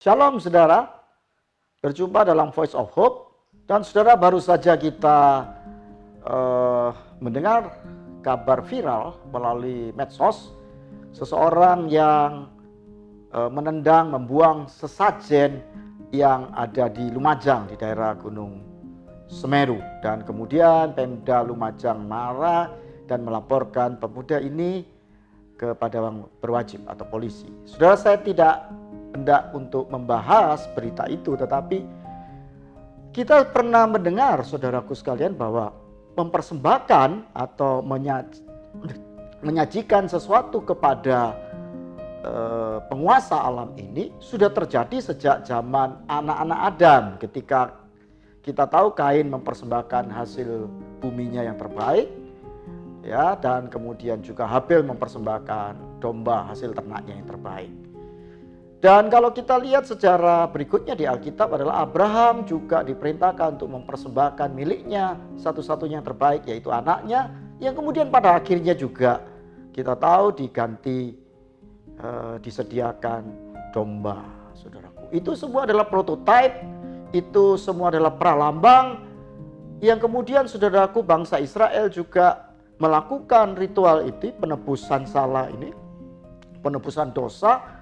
Shalom saudara, berjumpa dalam Voice of Hope. Dan saudara, baru saja kita mendengar kabar viral melalui medsos. Seseorang yang menendang, membuang sesajen yang ada di Lumajang di daerah Gunung Semeru. Dan kemudian Pemda Lumajang marah dan melaporkan pemuda ini kepada yang berwajib atau polisi. Saudara, saya tidak hendak untuk membahas berita itu, tetapi kita pernah mendengar, saudaraku sekalian, bahwa mempersembahkan atau menyajikan sesuatu kepada penguasa alam ini sudah terjadi sejak zaman anak-anak Adam, ketika kita tahu Kain mempersembahkan hasil buminya yang terbaik, ya, dan kemudian juga Habil mempersembahkan domba hasil ternaknya yang terbaik. Dan kalau kita lihat secara berikutnya di Alkitab adalah Abraham juga diperintahkan untuk mempersembahkan miliknya satu-satunya yang terbaik, yaitu anaknya, yang kemudian pada akhirnya juga kita tahu diganti disediakan domba, saudaraku. Itu semua adalah prototipe, itu semua adalah pralambang yang kemudian saudaraku bangsa Israel juga melakukan ritual itu, penebusan salah ini, penebusan dosa,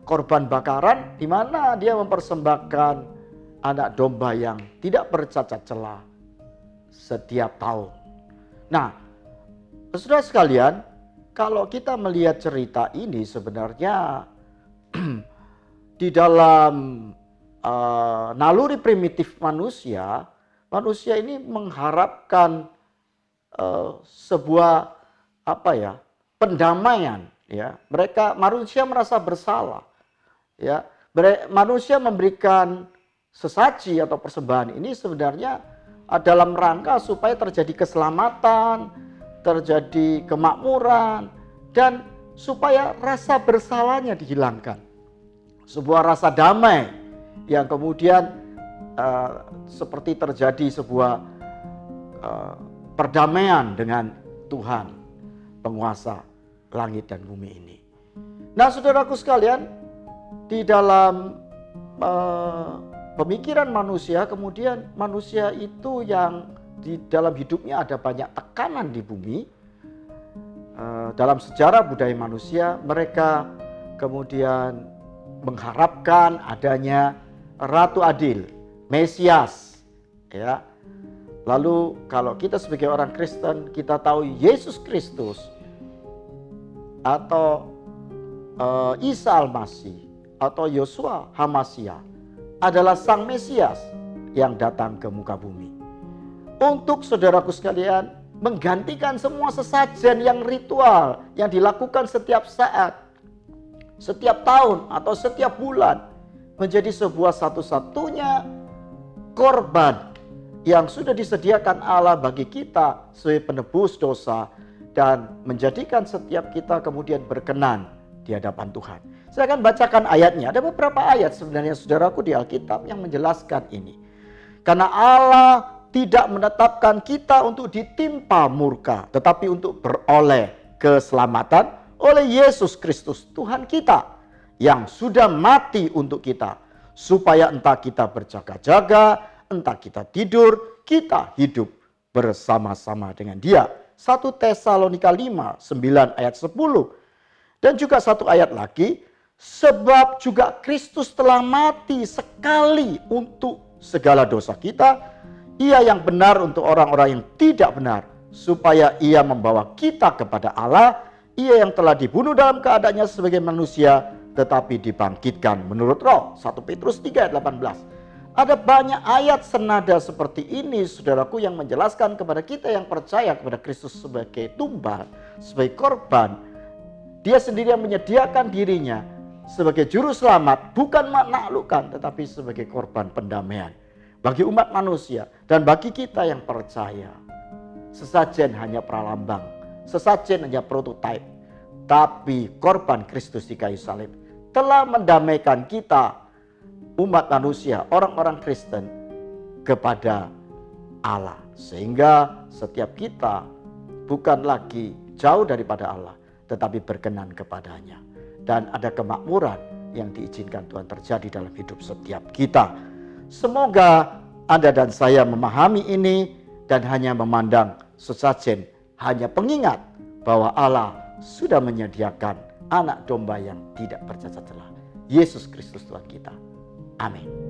korban bakaran, di mana dia mempersembahkan anak domba yang tidak bercacat celah setiap tahun. Nah, saudara sekalian, kalau kita melihat cerita ini sebenarnya di dalam naluri primitif manusia ini mengharapkan sebuah pendamaian, ya. Manusia merasa bersalah. Ya, manusia memberikan sesaji atau persembahan ini sebenarnya dalam rangka supaya terjadi keselamatan, terjadi kemakmuran, dan supaya rasa bersalahnya dihilangkan. Sebuah rasa damai yang kemudian seperti terjadi sebuah perdamaian dengan Tuhan, penguasa langit dan bumi ini. Nah, saudaraku sekalian, di dalam pemikiran manusia, kemudian manusia itu yang di dalam hidupnya ada banyak tekanan di bumi. Dalam sejarah budaya manusia, mereka kemudian mengharapkan adanya Ratu Adil, Mesias, ya. Lalu kalau kita sebagai orang Kristen, kita tahu Yesus Kristus atau Isa Al-Masih atau Yosua Hamasia adalah Sang Mesias yang datang ke muka bumi untuk, saudaraku sekalian, menggantikan semua sesajen yang ritual yang dilakukan setiap saat, setiap tahun atau setiap bulan, menjadi sebuah satu-satunya korban yang sudah disediakan Allah bagi kita sebagai penebus dosa dan menjadikan setiap kita kemudian berkenan di hadapan Tuhan. Saya akan bacakan ayatnya. Ada beberapa ayat sebenarnya, saudaraku, di Alkitab yang menjelaskan ini. Karena Allah tidak menetapkan kita untuk ditimpa murka, tetapi untuk beroleh keselamatan oleh Yesus Kristus Tuhan kita, yang sudah mati untuk kita, supaya entah kita berjaga-jaga, entah kita tidur, kita hidup bersama-sama dengan Dia. 1 Tesalonika 5, 9 ayat 10. Dan juga satu ayat lagi, sebab juga Kristus telah mati sekali untuk segala dosa kita, Ia yang benar untuk orang-orang yang tidak benar, supaya Ia membawa kita kepada Allah, Ia yang telah dibunuh dalam keadaannya sebagai manusia, tetapi dibangkitkan menurut Roh. 1 Petrus 3 ayat 18. Ada banyak ayat senada seperti ini, saudaraku, yang menjelaskan kepada kita yang percaya kepada Kristus sebagai tumbal, sebagai korban. Dia sendiri yang menyediakan dirinya sebagai juru selamat, bukan menaklukkan, tetapi sebagai korban pendamaian bagi umat manusia dan bagi kita yang percaya. Sesajen hanya pralambang, sesajen hanya prototipe, tapi korban Kristus di kayu salib telah mendamaikan kita, umat manusia, orang-orang Kristen, kepada Allah, sehingga setiap kita bukan lagi jauh daripada Allah, tetapi berkenan kepadanya. Dan ada kemakmuran yang diizinkan Tuhan terjadi dalam hidup setiap kita. Semoga Anda dan saya memahami ini dan hanya memandang sesajen, hanya pengingat bahwa Allah sudah menyediakan anak domba yang tidak bercacat celah, Yesus Kristus Tuhan kita. Amin.